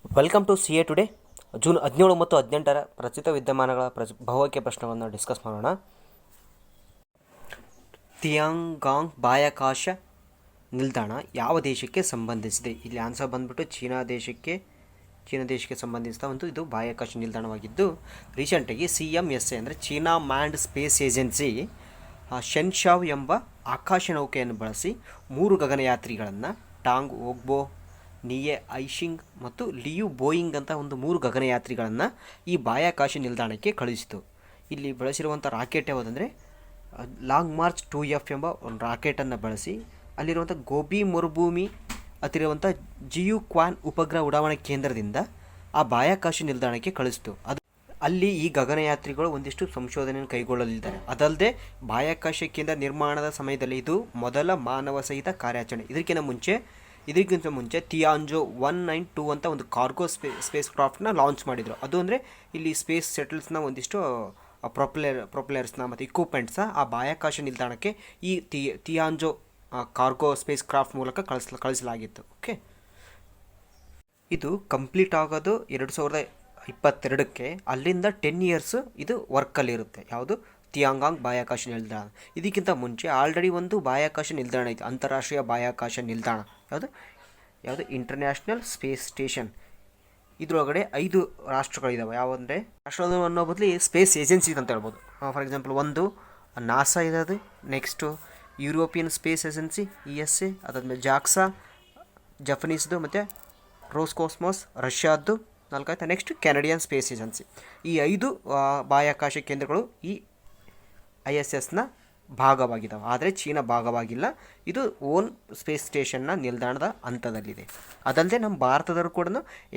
Welcome to C A today. June 17 ಮತ್ತು 18 ಪ್ರಚಲಿತ ವಿದ್ಯಮಾನಗಳ ಬಹುಆಯ್ಕೆ ಪ್ರಶ್ನೆಗಳನ್ನು ಡಿಸ್ಕಸ್ ಮಾಡೋಣ. ತಿಯಾಂಗಾಂಗ್ ಬಾಹ್ಯಾಕಾಶ ನಿಲ್ದಾಣ ಯಾವ ದೇಶಕ್ಕೆ ಸಂಬಂಧಿಸಿದೆ? ಇಲ್ಲಿ ಆನ್ಸರ್ ಬಂದ್ಬಿಟ್ಟು ಚೀನಾ ದೇಶಕ್ಕೆ ಸಂಬಂಧಿಸಿದ ಒಂದು ಇದು ಬಾಹ್ಯಾಕಾಶ ನಿಲ್ದಾಣವಾಗಿದ್ದು, ರೀಸೆಂಟಾಗಿ CMSA ಅಂದರೆ ಚೀನಾ ಮ್ಯಾನ್ಡ್ ಸ್ಪೇಸ್ ಏಜೆನ್ಸಿ ಶೆನ್ಶಾವ್ ಎಂಬ ಆಕಾಶ ನೌಕೆಯನ್ನು ಬಳಸಿ 3 ಗಗನಯಾತ್ರಿಗಳನ್ನು ಟಾಂಗ್ ಓಗ್ಬೋ, ನಿಯೆ ಐಶಿಂಗ್ ಮತ್ತು ಲಿಯು ಬೋಯಿಂಗ್ ಅಂತ ಒಂದು 3 ಗಗನಯಾತ್ರಿಗಳನ್ನು ಈ ಬಾಹ್ಯಾಕಾಶ ನಿಲ್ದಾಣಕ್ಕೆ ಕಳುಹಿಸಿತು. ಇಲ್ಲಿ ಬಳಸಿರುವಂಥ ರಾಕೆಟ್ ಯಾವುದಂದರೆ ಲಾಂಗ್ ಮಾರ್ಚ್ 2F ಎಂಬ ಒಂದು ರಾಕೆಟನ್ನು ಬಳಸಿ ಅಲ್ಲಿರುವಂಥ ಗೋಬಿ ಮರುಭೂಮಿ ಹತ್ತಿರುವಂಥ ಜಿಯು ಕ್ವಾನ್ ಉಪಗ್ರಹ ಉಡಾವಣಾ ಕೇಂದ್ರದಿಂದ ಆ ಬಾಹ್ಯಾಕಾಶ ನಿಲ್ದಾಣಕ್ಕೆ ಕಳಿಸಿತು. ಅಲ್ಲಿ ಈ ಗಗನಯಾತ್ರಿಗಳು ಒಂದಿಷ್ಟು ಸಂಶೋಧನೆಯನ್ನು ಕೈಗೊಳ್ಳಲಿದ್ದಾರೆ. ಅದಲ್ಲದೆ ಬಾಹ್ಯಾಕಾಶ ಕೇಂದ್ರ ನಿರ್ಮಾಣದ ಸಮಯದಲ್ಲಿ ಇದು ಮೊದಲ ಮಾನವ ಸಹಿತ ಕಾರ್ಯಾಚರಣೆ. ಇದಕ್ಕಿಂತ ಮುಂಚೆ ತಿಯಾಂಜೋ 192 ಅಂತ ಒಂದು ಕಾರ್ಗೋ ಸ್ಪೇಸ್ ಕ್ರಾಫ್ಟ್ನ ಲಾಂಚ್ ಮಾಡಿದರು. ಅದು ಅಂದರೆ ಇಲ್ಲಿ ಸ್ಪೇಸ್ ಸೆಟಲ್ಸ್ನ ಒಂದಿಷ್ಟು ಪ್ರೊಪೆಲರ್ಸ್ನ ಮತ್ತು ಇಕ್ವಿಪ್ಮೆಂಟ್ಸ್ನ ಆ ಬಾಹ್ಯಾಕಾಶ ನಿಲ್ದಾಣಕ್ಕೆ ಈ ತಿಯಾಂಜೋ ಕಾರ್ಗೋ ಸ್ಪೇಸ್ ಕ್ರಾಫ್ಟ್ ಮೂಲಕ ಕಳಿಸಲಾಗಿತ್ತು. ಓಕೆ, ಇದು ಕಂಪ್ಲೀಟ್ ಆಗೋದು 2022ಕ್ಕೆ. ಅಲ್ಲಿಂದ 10 ಇಯರ್ಸ್ ಇದು ವರ್ಕಲ್ಲಿರುತ್ತೆ. ಯಾವುದು? ತಿಯಾಂಗಾಂಗ್ ಬಾಹ್ಯಾಕಾಶ ನಿಲ್ದಾಣ. ಇದಕ್ಕಿಂತ ಮುಂಚೆ ಆಲ್ರೆಡಿ ಒಂದು ಬಾಹ್ಯಾಕಾಶ ನಿಲ್ದಾಣ ಇತ್ತು, ಅಂತಾರಾಷ್ಟ್ರೀಯ ಬಾಹ್ಯಾಕಾಶ ನಿಲ್ದಾಣ. ಯಾವುದು? International space station. ಇದರೊಳಗಡೆ 5 ರಾಷ್ಟ್ರಗಳಿದ್ದಾವೆ. ಯಾವಂದರೆ ರಾಷ್ಟ್ರ ಅನ್ನೋ ಬದಲು ಸ್ಪೇಸ್ ಏಜೆನ್ಸಿ ಅಂತ ಹೇಳ್ಬೋದು. ಫಾರ್ ಎಕ್ಸಾಂಪಲ್ ಒಂದು ನಾಸಾ ಇರೋದು, next European space agency ESA, ಅದಾದಮೇಲೆ ಜಾಕ್ಸಾ ಜಪನೀಸ್ದು, ಮತ್ತು ರೋಸ್ಕಾಸ್ಮಾಸ್ ರಷ್ಯಾದ್ದು, 4 ನೆಕ್ಸ್ಟ್ ಕೆನಡಿಯನ್ ಸ್ಪೇಸ್ ಏಜೆನ್ಸಿ. ಈ 5 ಬಾಹ್ಯಾಕಾಶ ಕೇಂದ್ರಗಳು ಈ ISSನ ಭಾಗವಾಗಿದ್ದಾವೆ. ಆದರೆ ಚೀನಾ ಭಾಗವಾಗಿಲ್ಲ. ಇದು ಓನ್ ಸ್ಪೇಸ್ ಸ್ಟೇಷನ್ನ ನಿಲ್ದಾಣದ ಹಂತದಲ್ಲಿದೆ. ಅದಲ್ಲದೆ ನಮ್ಮ ಭಾರತದವರು ಕೂಡ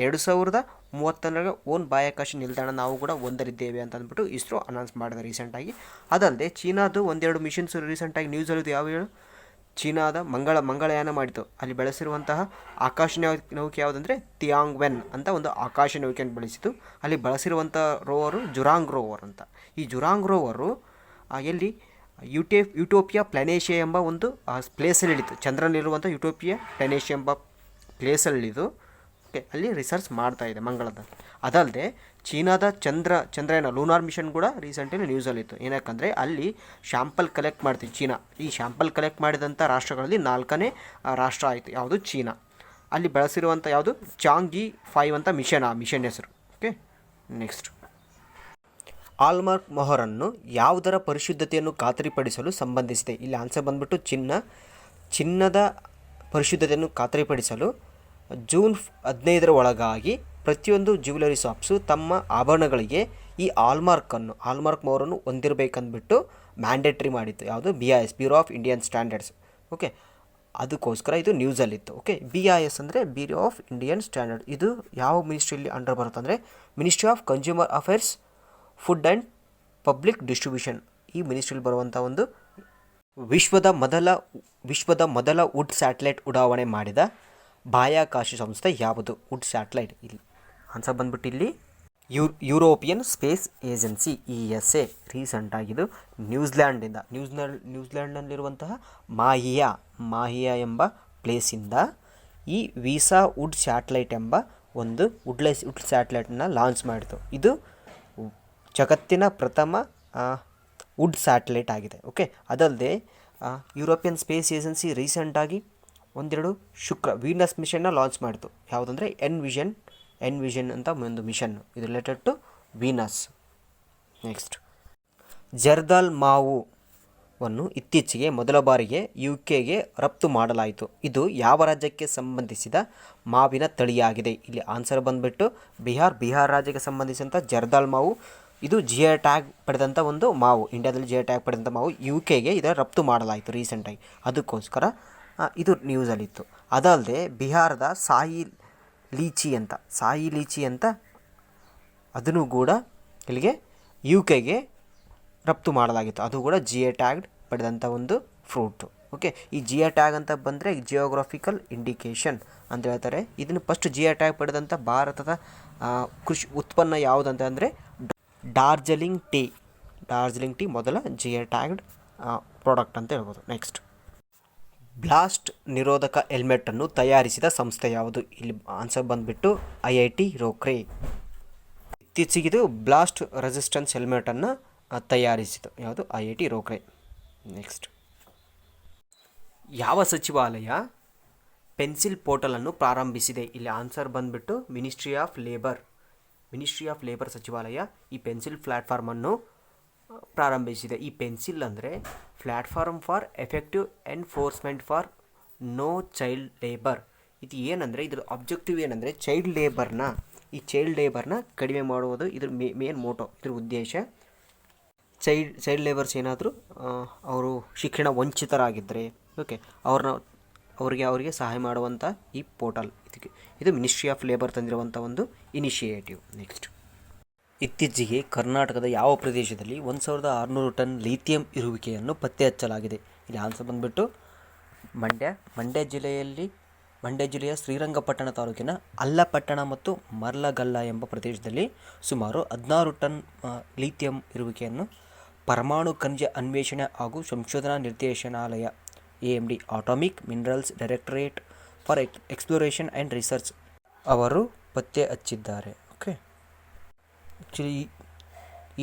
2030 ಓನ್ ಬಾಹ್ಯಾಕಾಶ ನಿಲ್ದಾಣ ನಾವು ಕೂಡ ಹೊಂದಲಿದ್ದೇವೆ ಅಂತ ಅಂದ್ಬಿಟ್ಟು ಇಸ್ರೋ ಅನೌನ್ಸ್ ಮಾಡಿದೆ ರೀಸೆಂಟಾಗಿ. ಅದಲ್ಲದೆ ಚೀನಾದು 1-2 ಮಿಷನ್ಸ್ ರೀಸೆಂಟಾಗಿ ನ್ಯೂಸಲ್ಲಿದ್ದು ಯಾವ ಚೀನಾದ ಮಂಗಳಯಾನ ಮಾಡಿತು. ಅಲ್ಲಿ ಬಳಸಿರುವಂತಹ ಆಕಾಶ ನೌಕೆ ಯಾವುದಂದರೆ ತಿಯಾಂಗ್ವೆನ್ ಅಂತ ಒಂದು ಆಕಾಶ ನೌಕೆಯನ್ನು ಬಳಸಿತು. ಅಲ್ಲಿ ಬಳಸಿರುವಂಥ ರೋವರು ಜುರಾಂಗ್ ರೋವರ್ ಅಂತ. ಈ ಜುರಾಂಗ್ ರೋವರು ಎಲ್ಲಿ ಯುಟೋಪಿಯಾ ಪ್ಲಾನೇಷಿಯಾ ಎಂಬ ಒಂದು ಪ್ಲೇಸಲ್ಲಿ ಇಳಿತು. ಚಂದ್ರನಲ್ಲಿರುವಂಥ ಯುಟೋಪಿಯಾ ಪ್ಲಾನೇಷಿಯಾ ಎಂಬ ಪ್ಲೇಸಲ್ಲಿ ಇಳಿದು ಅಲ್ಲಿ ರಿಸರ್ಚ್ ಮಾಡ್ತಾ ಇದೆ ಮಂಗಳದ. ಅದಲ್ಲದೆ ಚೀನಾದ ಚಂದ್ರಯಾನ ಲೂನಾರ್ ಮಿಷನ್ ಕೂಡ ರೀಸೆಂಟಾಗಿ ನ್ಯೂಸಲ್ಲಿತ್ತು. ಏನಕ್ಕಂದರೆ ಅಲ್ಲಿ ಶ್ಯಾಂಪಲ್ ಕಲೆಕ್ಟ್ ಮಾಡ್ತೀವಿ ಚೀನಾ. ಈ ಶ್ಯಾಂಪಲ್ ಕಲೆಕ್ಟ್ ಮಾಡಿದಂಥ ರಾಷ್ಟ್ರಗಳಲ್ಲಿ 4ನೇ ರಾಷ್ಟ್ರ ಆಯಿತು. ಯಾವುದು? ಚೀನಾ. ಅಲ್ಲಿ ಬಳಸಿರುವಂಥ ಯಾವುದು? ಚಾಂಗಿ 5 ಅಂತ ಮಿಷನ್ ಹೆಸರು. ಓಕೆ, ನೆಕ್ಸ್ಟ್ ಹಾಲ್ಮಾರ್ಕ್ ಮೊಹರನ್ನು ಯಾವುದರ ಪರಿಶುದ್ಧತೆಯನ್ನು ಖಾತರಿಪಡಿಸಲು ಸಂಬಂಧಿಸಿದೆ? ಇಲ್ಲಿ ಆನ್ಸರ್ ಬಂದ್ಬಿಟ್ಟು ಚಿನ್ನದ ಪರಿಶುದ್ಧತೆಯನ್ನು ಖಾತರಿಪಡಿಸಲು ಜೂನ್ 15 ಒಳಗಾಗಿ ಪ್ರತಿಯೊಂದು ಜ್ಯುವೆಲರಿ ಶಾಪ್ಸು ತಮ್ಮ ಆಭರಣಗಳಿಗೆ ಈ ಹಾಲ್ಮಾರ್ಕ್ ಮೊಹರನ್ನು ಹೊಂದಿರಬೇಕಂದ್ಬಿಟ್ಟು ಮ್ಯಾಂಡೇಟ್ರಿ ಮಾಡಿತ್ತು. ಯಾವುದು? BIS, bureau of Indian standards. Okay, ಅದಕ್ಕೋಸ್ಕರ ಇದು ನ್ಯೂಸಲ್ಲಿತ್ತು. ಓಕೆ, BIS ಅಂದರೆ ಬ್ಯೂರೋ ಆಫ್ ಇಂಡಿಯನ್ ಸ್ಟ್ಯಾಂಡರ್ಡ್. ಇದು ಯಾವ ಮಿನಿಸ್ಟ್ರಿಯಲ್ಲಿ ಅಂಡರ್ ಬರುತ್ತೆ ಅಂದರೆ ministry of consumer affairs, food and public distribution. ಈ ಮಿನಿಸ್ಟ್ರಿಯಲ್ಲಿ ಬರುವಂಥ ಒಂದು ವಿಶ್ವದ ಮೊದಲ ವುಡ್ ಸ್ಯಾಟಲೈಟ್ ಉಡಾವಣೆ ಮಾಡಿದ ಬಾಹ್ಯಾಕಾಶ ಸಂಸ್ಥೆ ಯಾವುದು? Wood satellite. ಇಲ್ಲಿ ಆನ್ಸರ್ ಬಂದ್ಬಿಟ್ಟು ಇಲ್ಲಿ ಯುರೋಪಿಯನ್ ಸ್ಪೇಸ್ ಏಜೆನ್ಸಿ ESA. ರೀಸೆಂಟಾಗಿದ್ದು ನ್ಯೂಜಿಲ್ಯಾಂಡ್ನಲ್ಲಿರುವಂತಹ ಮಾಹಿಯಾ ಎಂಬ ಪ್ಲೇಸಿಂದ ಈ ವೀಸಾ ವುಡ್ ಸ್ಯಾಟಲೈಟ್ ಎಂಬ ಒಂದು ವುಡ್ ಸ್ಯಾಟಲೈಟನ್ನು ಲಾಂಚ್ ಮಾಡಿತು. ಇದು ಜಗತ್ತಿನ ಪ್ರಥಮ ವುಡ್ ಸ್ಯಾಟಲೈಟ್ ಆಗಿದೆ. ಓಕೆ, ಅದಲ್ಲದೆ ಯುರೋಪಿಯನ್ ಸ್ಪೇಸ್ ಏಜೆನ್ಸಿ ರೀಸೆಂಟಾಗಿ 1-2 ವೀನಸ್ ಮಿಷನ್ನ ಲಾಂಚ್ ಮಾಡಿತು. ಯಾವುದಂದರೆ ಎನ್ವಿಷನ್ ಅಂತ ಒಂದು ಮಿಷನ್. ಇದು ರಿಲೇಟೆಡ್ ಟು ವೀನಸ್. ನೆಕ್ಸ್ಟ್ ಜರ್ದಾಲ್ ಮಾವನ್ನು ಇತ್ತೀಚೆಗೆ ಮೊದಲ ಬಾರಿಗೆ UKಗೆ ರಫ್ತು ಮಾಡಲಾಯಿತು. ಇದು ಯಾವ ರಾಜ್ಯಕ್ಕೆ ಸಂಬಂಧಿಸಿದ ಮಾವಿನ ತಳಿಯಾಗಿದೆ? ಇಲ್ಲಿ ಆನ್ಸರ್ ಬಂದುಬಿಟ್ಟು ಬಿಹಾರ್ ರಾಜ್ಯಕ್ಕೆ ಸಂಬಂಧಿಸಿದಂಥ ಜರ್ದಾಲ್ ಮಾವು. ಇದು GI ಟ್ಯಾಗ್ ಪಡೆದಂಥ ಒಂದು ಮಾವು. ಇಂಡಿಯಾದಲ್ಲಿ GI ಟ್ಯಾಗ್ ಪಡೆದಂಥ ಮಾವು. UKಗೆ ಇದರ ರಫ್ತು ಮಾಡಲಾಯಿತು ರೀಸೆಂಟಾಗಿ. ಅದಕ್ಕೋಸ್ಕರ ಇದು ನ್ಯೂಸಲ್ಲಿತ್ತು. ಅದಲ್ಲದೆ ಬಿಹಾರದ ಸಾಯಿ ಲೀಚಿ ಅಂತ ಅದನ್ನು ಕೂಡ ಇಲ್ಲಿಗೆ UKಗೆ ರಫ್ತು ಮಾಡಲಾಗಿತ್ತು. ಅದು ಕೂಡ GI ಟ್ಯಾಗ್ ಪಡೆದಂಥ ಒಂದು ಫ್ರೂಟು. ಓಕೆ, ಈ GI ಟ್ಯಾಗ್ ಅಂತ ಬಂದರೆ ಜಿಯೋಗ್ರಫಿಕಲ್ ಇಂಡಿಕೇಶನ್ ಅಂತ ಹೇಳ್ತಾರೆ. ಇದನ್ನು ಫಸ್ಟ್ GI ಟ್ಯಾಗ್ ಪಡೆದಂಥ ಭಾರತದ ಕೃಷಿ ಉತ್ಪನ್ನ ಯಾವುದಂತ ಅಂದರೆ ಡಾರ್ಜಿಲಿಂಗ್ ಟೀ ಮೊದಲ GI ಟ್ಯಾಗ್ಡ್ ಪ್ರಾಡಕ್ಟ್ ಅಂತ ಹೇಳ್ಬೋದು. ನೆಕ್ಸ್ಟ್ ಬ್ಲಾಸ್ಟ್ ನಿರೋಧಕ ಹೆಲ್ಮೆಟನ್ನು ತಯಾರಿಸಿದ ಸಂಸ್ಥೆ ಯಾವುದು? ಇಲ್ಲಿ ಆನ್ಸರ್ ಬಂದುಬಿಟ್ಟು IIT ರೋಕ್ರೆ. ಇತ್ತೀಚೆಗಿದು ಬ್ಲಾಸ್ಟ್ ರೆಸಿಸ್ಟೆನ್ಸ್ ಹೆಲ್ಮೆಟನ್ನು ತಯಾರಿಸಿತು ಯಾವುದು? IIT ರೋಕ್ರೆ. ನೆಕ್ಸ್ಟ್, ಯಾವ ಸಚಿವಾಲಯ ಪೆನ್ಸಿಲ್ ಪೋರ್ಟಲನ್ನು ಪ್ರಾರಂಭಿಸಿದೆ? ಇಲ್ಲಿ ಆನ್ಸರ್ ಬಂದುಬಿಟ್ಟು ಮಿನಿಸ್ಟ್ರಿ ಆಫ್ ಲೇಬರ್ ಸಚಿವಾಲಯ ಈ ಪೆನ್ಸಿಲ್ ಪ್ಲ್ಯಾಟ್ಫಾರ್ಮನ್ನು ಪ್ರಾರಂಭಿಸಿದೆ. ಈ ಪೆನ್ಸಿಲ್ ಅಂದರೆ platform for effective enforcement for no child labour. ಇದು ಏನಂದರೆ ಇದರ ಆಬ್ಜೆಕ್ಟಿವ್ ಏನಂದರೆ ಚೈಲ್ಡ್ ಲೇಬರ್ನ ಕಡಿಮೆ ಮಾಡುವುದು ಇದ್ರ ಮೇನ್ ಮೋಟೋ, ಇದ್ರ ಉದ್ದೇಶ. ಚೈಲ್ಡ್ ಲೇಬರ್ಸ್ ಏನಾದರೂ ಅವರು ಶಿಕ್ಷಣ ವಂಚಿತರಾಗಿದ್ದರೆ ಅವರಿಗೆ ಸಹಾಯ ಮಾಡುವಂಥ ಈ ಪೋರ್ಟಲ್ ಇದು ಮಿನಿಸ್ಟ್ರಿ ಆಫ್ ಲೇಬರ್ ತಂದಿರುವಂಥ ಒಂದು ಇನಿಷಿಯೇಟಿವ್. ನೆಕ್ಸ್ಟ್, ಇತ್ತೀಚೆಗೆ ಕರ್ನಾಟಕದ ಯಾವ ಪ್ರದೇಶದಲ್ಲಿ 1600 ಟನ್ ಲಿಥಿಯಂ ಇರುವಿಕೆಯನ್ನು ಪತ್ತೆ ಹಚ್ಚಲಾಗಿದೆ? ಇಲ್ಲಿ ಆನ್ಸರ್ ಬಂದುಬಿಟ್ಟು ಮಂಡ್ಯ ಜಿಲ್ಲೆಯ ಶ್ರೀರಂಗಪಟ್ಟಣ ತಾಲೂಕಿನ ಅಲ್ಲಪಟ್ಟಣ ಮತ್ತು ಮರ್ಲಗಲ್ಲ ಎಂಬ ಪ್ರದೇಶದಲ್ಲಿ ಸುಮಾರು 16 ಟನ್ ಲಿಥಿಯಂ ಇರುವಿಕೆಯನ್ನು ಪರಮಾಣು ಖನಿಜ ಅನ್ವೇಷಣೆ ಹಾಗೂ ಸಂಶೋಧನಾ ನಿರ್ದೇಶನಾಲಯ AMD atomic minerals directorate for exploration and research ಅವರು ಪತ್ತೆ ಹಚ್ಚಿದ್ದಾರೆ. ಓಕೆ, ಆ್ಯಕ್ಚುಲಿ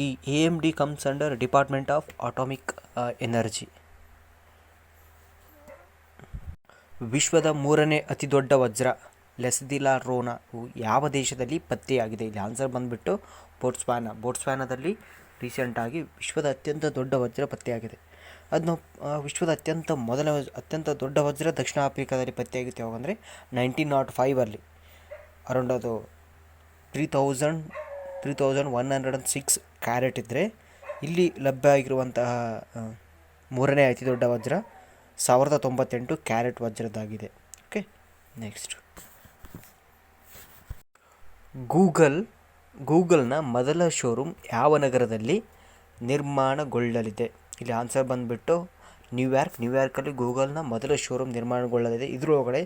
ಈ AMD comes under department of atomic energy. ವಿಶ್ವದ 3ನೇ ಅತಿ ದೊಡ್ಡ ವಜ್ರ ಲೆಸ್ದಿಲಾರೋನ ಯಾವ ದೇಶದಲ್ಲಿ ಪತ್ತೆಯಾಗಿದೆ? ಇಲ್ಲಿ ಆನ್ಸರ್ ಬಂದುಬಿಟ್ಟು ಬೋಟ್ಸ್ವಾನಾದಲ್ಲಿ ರೀಸೆಂಟಾಗಿ ವಿಶ್ವದ ಅತ್ಯಂತ ದೊಡ್ಡ ವಜ್ರ ಪತ್ತೆಯಾಗಿದೆ. ಅದನ್ನು ವಿಶ್ವದ ಅತ್ಯಂತ ದೊಡ್ಡ ವಜ್ರ ದಕ್ಷಿಣ ಆಫ್ರಿಕಾದಲ್ಲಿ ಪತ್ತೆಯಾಗಿತ್ತು. ಯಾವಾಗಂದರೆ 1905 ಅರೌಂಡ್ ಅದು 3106 ಕ್ಯಾರೆಟ್ ಇದ್ದರೆ, ಇಲ್ಲಿ ಲಭ್ಯ ಆಗಿರುವಂತಹ 3ನೇ ಅತಿ ದೊಡ್ಡ ವಜ್ರ 1098 ಕ್ಯಾರೆಟ್ ವಜ್ರದಾಗಿದೆ. ಓಕೆ, ನೆಕ್ಸ್ಟ್, ಗೂಗಲ್ನ ಮೊದಲ ಶೋರೂಮ್ ಯಾವ ನಗರದಲ್ಲಿ ನಿರ್ಮಾಣಗೊಳ್ಳಲಿದೆ? ಇಲ್ಲಿ ಆನ್ಸರ್ ಬಂದುಬಿಟ್ಟು ನ್ಯೂಯಾರ್ಕಲ್ಲಿ ಗೂಗಲ್ನ ಮೊದಲ ಶೋರೂಮ್ ನಿರ್ಮಾಣಗೊಳ್ಳಲಿದೆ. ಇದರೊಳಗಡೆ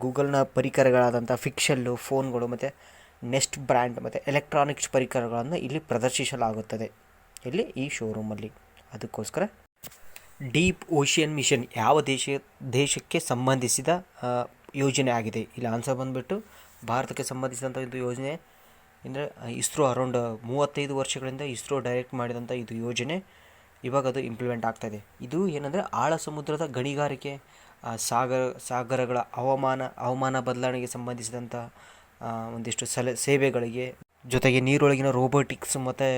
ಗೂಗಲ್ನ ಪರಿಕರಗಳಾದಂಥ ಫಿಕ್ಷಲ್ಲು, ಫೋನ್ಗಳು ಮತ್ತು ನೆಸ್ಟ್ ಬ್ರ್ಯಾಂಡ್ ಮತ್ತು ಎಲೆಕ್ಟ್ರಾನಿಕ್ಸ್ ಪರಿಕರಗಳನ್ನು ಇಲ್ಲಿ ಪ್ರದರ್ಶಿಸಲಾಗುತ್ತದೆ. ಇಲ್ಲಿ ಈ ಶೋರೂಮಲ್ಲಿ. ಅದಕ್ಕೋಸ್ಕರ ಡೀಪ್ ಓಷಿಯನ್ ಮಿಷನ್ ಯಾವ ದೇಶಕ್ಕೆ ಸಂಬಂಧಿಸಿದ ಯೋಜನೆ ಆಗಿದೆ? ಇಲ್ಲಿ ಆನ್ಸರ್ ಬಂದುಬಿಟ್ಟು ಭಾರತಕ್ಕೆ ಸಂಬಂಧಿಸಿದಂಥ ಇದು ಯೋಜನೆ. ಅಂದರೆ ಇಸ್ರೋ ಅರೌಂಡ್ 35 ವರ್ಷಗಳಿಂದ ಇಸ್ರೋ ಡೈರೆಕ್ಟ್ ಮಾಡಿದಂಥ ಇದು ಯೋಜನೆ ಇವಾಗ ಅದು ಇಂಪ್ಲಿಮೆಂಟ್ ಆಗ್ತಾಯಿದೆ. ಇದು ಏನಂದರೆ ಆಳ ಸಮುದ್ರದ ಗಣಿಗಾರಿಕೆ, ಸಾಗರಗಳ ಹವಾಮಾನ ಬದಲಾವಣೆಗೆ ಸಂಬಂಧಿಸಿದಂಥ ಒಂದಿಷ್ಟು ಸೇವೆಗಳಿಗೆ, ಜೊತೆಗೆ ನೀರೊಳಗಿನ ರೋಬೋಟಿಕ್ಸ್ ಮತ್ತು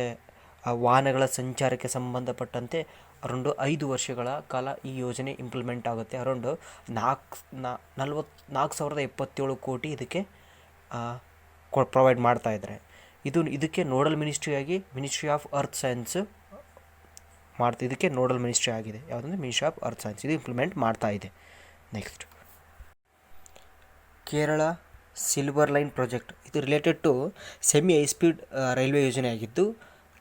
ವಾಹನಗಳ ಸಂಚಾರಕ್ಕೆ ಸಂಬಂಧಪಟ್ಟಂತೆ ಅರೌಂಡು 5 ವರ್ಷಗಳ ಕಾಲ ಈ ಯೋಜನೆ ಇಂಪ್ಲಿಮೆಂಟ್ ಆಗುತ್ತೆ. ಅರೌಂಡು 4,077 ಕೋಟಿ ಇದಕ್ಕೆ ಪ್ರೊವೈಡ್ ಮಾಡ್ತಾಯಿದ್ದಾರೆ. ಇದಕ್ಕೆ nodal ministry of earth science ಇದಕ್ಕೆ ನೋಡಲ್ ಮಿನಿಸ್ಟ್ರಿ ಆಗಿದೆ. ಯಾವುದಂದರೆ ಮಿನಿಸ್ಟ್ರಿ ಆಫ್ ಅರ್ತ್ ಸೈನ್ಸ್ ಇದು ಇಂಪ್ಲಿಮೆಂಟ್ ಮಾಡ್ತಾ ಇದೆ. Next, Kerala silver line project ಇದು related to semi high speed railway ಯೋಜನೆ ಆಗಿದ್ದು,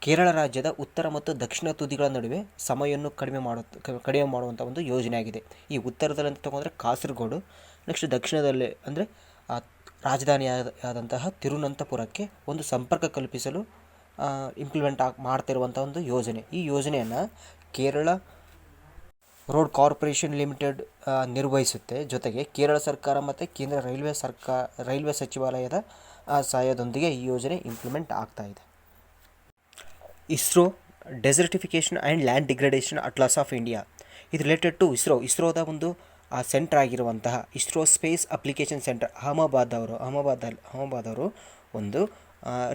ಕೇರಳ ರಾಜ್ಯದ ಉತ್ತರ ಮತ್ತು ದಕ್ಷಿಣ ತುದಿಗಳ ನಡುವೆ ಸಮಯವನ್ನು ಕಡಿಮೆ ಮಾಡುವಂಥ ಒಂದು ಯೋಜನೆ ಆಗಿದೆ. ಈ ಉತ್ತರದಲ್ಲಿ ಅಂತ ತೊಗೊಂಡ್ರೆ ಕಾಸರಗೋಡು, ನೆಕ್ಸ್ಟ್ ದಕ್ಷಿಣದಲ್ಲಿ ಅಂದರೆ ರಾಜಧಾನಿಯಾದಂತಹ ತಿರುವನಂತಪುರಕ್ಕೆ ಒಂದು ಸಂಪರ್ಕ ಕಲ್ಪಿಸಲು ಇಂಪ್ಲಿಮೆಂಟ್ ಮಾಡ್ತಿರುವಂಥ ಒಂದು ಯೋಜನೆ. ಈ ಯೋಜನೆಯನ್ನು ಕೇರಳ ರೋಡ್ ಕಾರ್ಪೊರೇಷನ್ ಲಿಮಿಟೆಡ್ ನಿರ್ವಹಿಸುತ್ತೆ. ಜೊತೆಗೆ ಕೇರಳ ಸರ್ಕಾರ ಮತ್ತು ಕೇಂದ್ರ ರೈಲ್ವೆ ಸಚಿವಾಲಯದ ಸಹಾಯದೊಂದಿಗೆ ಈ ಯೋಜನೆ ಇಂಪ್ಲಿಮೆಂಟ್ ಆಗ್ತಾ ಇದೆ. ISRO desertification and land degradation atlas of India ಇದು ರಿಲೇಟೆಡ್ ಟು ಇಸ್ರೋದ ಒಂದು ಸೆಂಟರ್ ಆಗಿರುವಂತಹ ISRO space application centre Ahmedabad ಅವರು ಒಂದು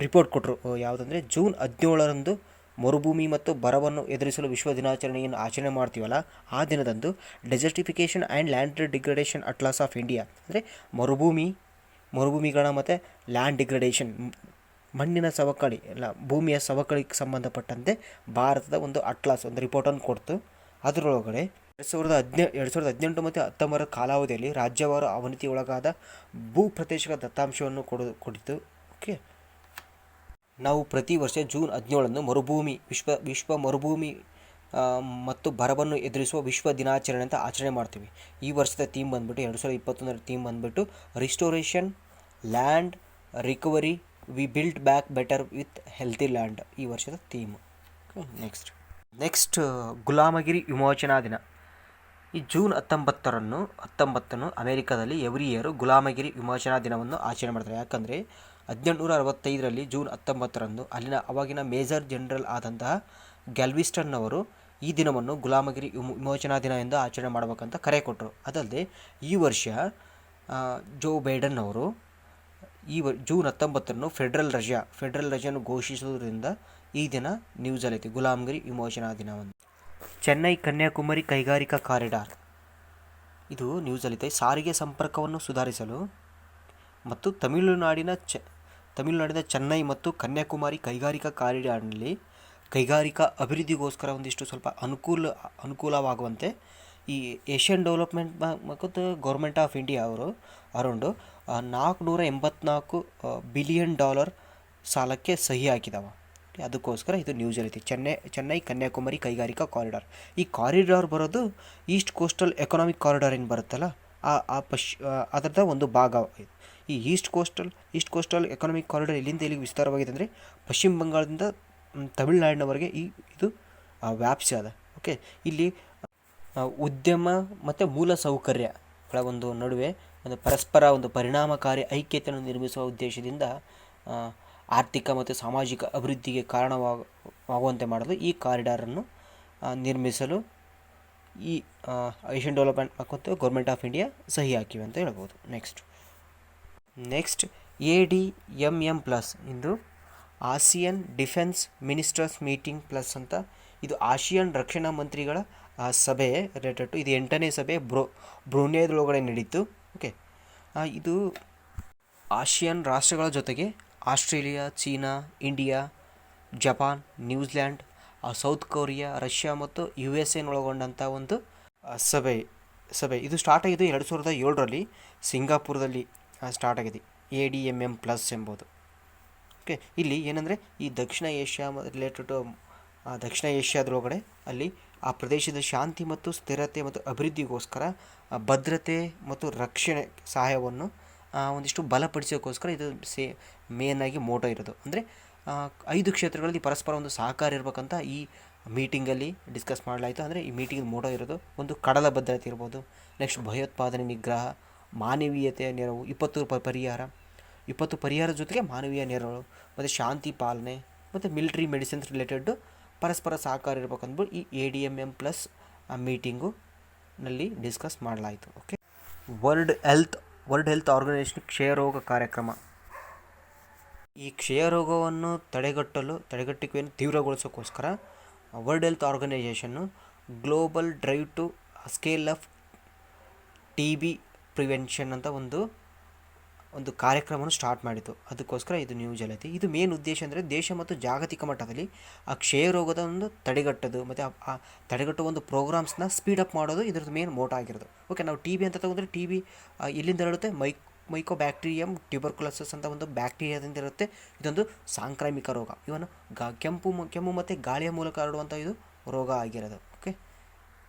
ರಿಪೋರ್ಟ್ ಕೊಟ್ಟರು. ಯಾವುದಂದರೆ ಜೂನ್ 17ರಂದು ಮರುಭೂಮಿ ಮತ್ತು ಬರವನ್ನು ಎದುರಿಸಲು ವಿಶ್ವ ದಿನಾಚರಣೆಯನ್ನು ಆಚರಣೆ ಮಾಡ್ತೀವಲ್ಲ, ಆ ದಿನದಂದು desertification and land degradation atlas of India ಅಂದರೆ ಮರುಭೂಮಿಗಳ ಮತ್ತು ಲ್ಯಾಂಡ್ ಡಿಗ್ರೇಡೇಷನ್ ಮಣ್ಣಿನ ಸವಕಳಿ ಭೂಮಿಯ ಸವಕಳಿಗೆ ಸಂಬಂಧಪಟ್ಟಂತೆ ಭಾರತದ ಒಂದು ಅಟ್ಲಾಸ್ ಒಂದು ರಿಪೋರ್ಟನ್ನು ಕೊಡ್ತು. ಅದರೊಳಗಡೆ 2018 ಮತ್ತು 2019 ಕಾಲಾವಧಿಯಲ್ಲಿ ರಾಜ್ಯವಾರು ಅವನತಿ ಒಳಗಾದ ಭೂ ಪ್ರದೇಶಗಳ ದತ್ತಾಂಶವನ್ನು ಕೊಡಿತು. ಓಕೆ, ನಾವು ಪ್ರತಿ ವರ್ಷ ಜೂನ್ 17ರಂದು ವಿಶ್ವ ಮರುಭೂಮಿ ಮತ್ತು ಬರವನ್ನು ಎದುರಿಸುವ ವಿಶ್ವ ದಿನಾಚರಣೆ ಅಂತ ಆಚರಣೆ ಮಾಡ್ತೀವಿ. ಈ ವರ್ಷದ ಥೀಮ್ ಬಂದುಬಿಟ್ಟು 2021ರ ಥೀಮ್ ಬಂದುಬಿಟ್ಟು restoration land recovery we build back better with healthy land ಈ ವರ್ಷದ ಥೀಮ್. ನೆಕ್ಸ್ಟ್ ಗುಲಾಮಗಿರಿ ವಿಮೋಚನಾ ದಿನ ಈ ಜೂನ್ 19 ಅಮೆರಿಕದಲ್ಲಿ ಎವ್ರಿ ಇಯರ್ ಗುಲಾಮಗಿರಿ ವಿಮೋಚನಾ ದಿನವನ್ನು ಆಚರಣೆ ಮಾಡ್ತಾರೆ. ಯಾಕಂದರೆ 1865ರಲ್ಲಿ ಜೂನ್ 19ರಂದು ಅಲ್ಲಿನ ಅವಾಗಿನ ಮೇಜರ್ ಜನರಲ್ ಆದಂತಹ ಗ್ಯಾಲ್ವಿಸ್ಟನ್ ಅವರು ಈ ದಿನವನ್ನು ಗುಲಾಮಗಿರಿ ವಿಮೋಚನಾ ದಿನ ಎಂದು ಆಚರಣೆ ಮಾಡಬೇಕಂತ ಕರೆ ಕೊಟ್ಟರು. ಅದಲ್ಲದೆ ಈ ವರ್ಷ ಜೋ ಬೈಡನ್ ಅವರು ಜೂನ್ 19ನ್ನು ಫೆಡರಲ್ ರಜೆಯನ್ನು ಘೋಷಿಸುವುದರಿಂದ ಈ ದಿನ ನ್ಯೂಸಲ್ಲೈತಿ ಗುಲಾಮಗಿರಿ ವಿಮೋಚನಾ ದಿನವನ್ನು. ಚೆನ್ನೈ ಕನ್ಯಾಕುಮಾರಿ ಕೈಗಾರಿಕಾ ಕಾರಿಡಾರ್ ಇದು ನ್ಯೂಸಲ್ಲಿದೆ. ಸಾರಿಗೆ ಸಂಪರ್ಕವನ್ನು ಸುಧಾರಿಸಲು ಮತ್ತು ತಮಿಳುನಾಡಿನ ಚೆನ್ನೈ ಮತ್ತು ಕನ್ಯಾಕುಮಾರಿ ಕೈಗಾರಿಕಾ ಕಾರಿಡಾರ್ನಲ್ಲಿ ಕೈಗಾರಿಕಾ ಅಭಿವೃದ್ಧಿಗೋಸ್ಕರ ಒಂದಿಷ್ಟು ಸ್ವಲ್ಪ ಅನುಕೂಲವಾಗುವಂತೆ ಈ ಏಷ್ಯನ್ ಡೆವಲಪ್ಮೆಂಟ್ ಮತ್ತು ಗೌರ್ಮೆಂಟ್ ಆಫ್ ಇಂಡಿಯಾ ಅವರು ಅರೌಂಡು $484 ಬಿಲಿಯನ್ ಸಾಲಕ್ಕೆ ಸಹಿ ಹಾಕಿದವ. ಅದಕ್ಕೋಸ್ಕರ ಇದು ನ್ಯೂಸಲ್ಲಿದೆ. ಚೆನ್ನೈ ಕನ್ಯಾಕುಮಾರಿ ಕೈಗಾರಿಕಾ ಕಾರಿಡಾರ್. ಈ ಕಾರಿಡಾರ್ ಬರೋದು ಈಸ್ಟ್ ಕೋಸ್ಟಲ್ ಎಕನಾಮಿಕ್ ಕಾರಿಡಾರ್ ಏನು ಬರುತ್ತಲ್ಲ ಅದರದ ಒಂದು ಭಾಗ. ಈ ಈಸ್ಟ್ ಕೋಸ್ಟಲ್ ಎಕನಾಮಿಕ್ ಕಾರಿಡಾರ್ ಎಲ್ಲಿಂದ ಎಲ್ಲಿಗೆ ವಿಸ್ತಾರವಾಗಿದೆ ಅಂದರೆ ಪಶ್ಚಿಮ ಬಂಗಾಳದಿಂದ ತಮಿಳುನಾಡಿನವರೆಗೆ ಇದು ವ್ಯಾಪ್ಸಿ ಅದ. ಓಕೆ, ಇಲ್ಲಿ ಉದ್ಯಮ ಮತ್ತು ಮೂಲ ಸೌಕರ್ಯಗಳ ಒಂದು ನಡುವೆ ಒಂದು ಪರಸ್ಪರ ಒಂದು ಪರಿಣಾಮಕಾರಿ ಐಕ್ಯತೆಯನ್ನು ನಿರ್ಮಿಸುವ ಉದ್ದೇಶದಿಂದ ಆರ್ಥಿಕ ಮತ್ತು ಸಾಮಾಜಿಕ ಅಭಿವೃದ್ಧಿಗೆ ಕಾರಣವಾಗುವಂತೆ ಮಾಡಲು ಈ ಕಾರಿಡಾರನ್ನು ನಿರ್ಮಿಸಲು ಈ ಏಷ್ಯನ್ ಡೆವಲಪ್ಮೆಂಟ್ ಮತ್ತು ಗೌರ್ಮೆಂಟ್ ಆಫ್ ಇಂಡಿಯಾ ಸಹಿ ಹಾಕಿವೆ ಅಂತ ಹೇಳ್ಬೋದು. ನೆಕ್ಸ್ಟ್ ADMM+ ಇಂದು ASEAN defence ministers meeting plus ಅಂತ. ಇದು ಆಸಿಯನ್ ರಕ್ಷಣಾ ಮಂತ್ರಿಗಳ ಸಭೆ ರಿಲೇಟೆಡ್. ಇದು 8ನೇ ಸಭೆ ಬ್ರೂನೇದೊಳಗಡೆ ನಡೀತು. ಓಕೆ, ಇದು ಆಸಿಯನ್ ರಾಷ್ಟ್ರಗಳ ಜೊತೆಗೆ Australia, China, India, Japan, New Zealand, south Korea, Russia ಮತ್ತು USA ಒಳಗೊಂಡಂಥ ಒಂದು ಸಭೆ. ಇದು ಸ್ಟಾರ್ಟ್ ಆಗಿದ್ದು 2007ರಲ್ಲಿ ಸಿಂಗಾಪುರದಲ್ಲಿ ಸ್ಟಾರ್ಟ್ ಆಗಿದೆ ADMM+ ಎಂಬುದು. ಓಕೆ, ಇಲ್ಲಿ ಏನಂದರೆ ಈ ದಕ್ಷಿಣ ಏಷ್ಯಾದೊಳಗಡೆ ಅಲ್ಲಿ ಆ ಪ್ರದೇಶದ ಶಾಂತಿ ಮತ್ತು ಸ್ಥಿರತೆ ಮತ್ತು ಅಭಿವೃದ್ಧಿಗೋಸ್ಕರ ಭದ್ರತೆ ಮತ್ತು ರಕ್ಷಣೆ ಸಹಾಯವನ್ನು ಒಂದಿಷ್ಟು ಬಲಪಡಿಸೋಕ್ಕೋಸ್ಕರ ಇದು ಮೇನಾಗಿ ಮೋಟೋ ಇರೋದು. ಅಂದರೆ 5 ಕ್ಷೇತ್ರಗಳಲ್ಲಿ ಪರಸ್ಪರ ಒಂದು ಸಹಕಾರ ಇರಬೇಕಂತ ಈ ಮೀಟಿಂಗಲ್ಲಿ ಡಿಸ್ಕಸ್ ಮಾಡಲಾಯಿತು. ಅಂದರೆ ಈ ಮೀಟಿಂಗ್ ಮೋಟೋ ಇರೋದು ಒಂದು ಕಡಲ ಭದ್ರತೆ ಇರ್ಬೋದು, ನೆಕ್ಸ್ಟ್ ಭಯೋತ್ಪಾದನೆ ನಿಗ್ರಹ, ಮಾನವೀಯತೆಯ ನೆರವು, 20 ಪರಿಹಾರದ ಜೊತೆಗೆ ಮಾನವೀಯ ನೆರವು ಮತ್ತು ಶಾಂತಿ ಪಾಲನೆ ಮತ್ತು ಮಿಲಿಟರಿ ಮೆಡಿಸಿನ್ಸ್ ರಿಲೇಟೆಡ್ ಪರಸ್ಪರ ಸಹಕಾರ ಇರಬೇಕಂದ್ಬಿಟ್ಟು ಈ ADMM+ ಮೀಟಿಂಗು ನಲ್ಲಿ ಡಿಸ್ಕಸ್ ಮಾಡಲಾಯಿತು. ಓಕೆ, ವರ್ಲ್ಡ್ ಹೆಲ್ತ್ ಆರ್ಗನೈಜೇಷನ್ ಕ್ಷಯರೋಗ ಕಾರ್ಯಕ್ರಮ. ಈ ಕ್ಷಯರೋಗವನ್ನು ತಡೆಗಟ್ಟುವಿಕೆಯನ್ನು ತೀವ್ರಗೊಳಿಸೋಕ್ಕೋಸ್ಕರ ವರ್ಲ್ಡ್ ಹೆಲ್ತ್ ಆರ್ಗನೈಜೇಷನ್ನು global drive to scale up TB prevention ಅಂತ ಒಂದು ಕಾರ್ಯಕ್ರಮವನ್ನು ಸ್ಟಾರ್ಟ್ ಮಾಡಿತು. ಅದಕ್ಕೋಸ್ಕರ ಇದು ನ್ಯೂಸಲ್ಲೈತಿ. ಇದು ಮೇನ್ ಉದ್ದೇಶ ಅಂದರೆ ದೇಶ ಮತ್ತು ಜಾಗತಿಕ ಮಟ್ಟದಲ್ಲಿ ಆ ಕ್ಷಯರೋಗದ ಒಂದು ತಡೆಗಟ್ಟೋದು ಮತ್ತು ಆ ತಡೆಗಟ್ಟುವ ಒಂದು ಪ್ರೋಗ್ರಾಮ್ಸ್ನ ಸ್ಪೀಡಪ್ ಮಾಡೋದು ಇದರದ್ದು ಮೇನ್ ಮೋಟೋ ಆಗಿರೋದು. ಓಕೆ, ನಾವು TB ಅಂತ ತಗೊಂಡ್ರೆ TB ಎಲ್ಲಿಂದ ಹರಡುತ್ತೆ? ಮೈಕೋಬ್ಯಾಕ್ಟೀರಿಯಂ ಟ್ಯೂಬರ್ಕುಲೋಸಿಸ್ ಅಂತ ಒಂದು ಬ್ಯಾಕ್ಟೀರಿಯಾದಿಂದ ಇರುತ್ತೆ. ಇದೊಂದು ಸಾಂಕ್ರಾಮಿಕ ರೋಗ. ಇವನು ಕೆಮ್ಮು ಮತ್ತು ಗಾಳಿಯ ಮೂಲಕ ಹರಡುವಂಥ ಇದು ರೋಗ ಆಗಿರೋದು. ಓಕೆ,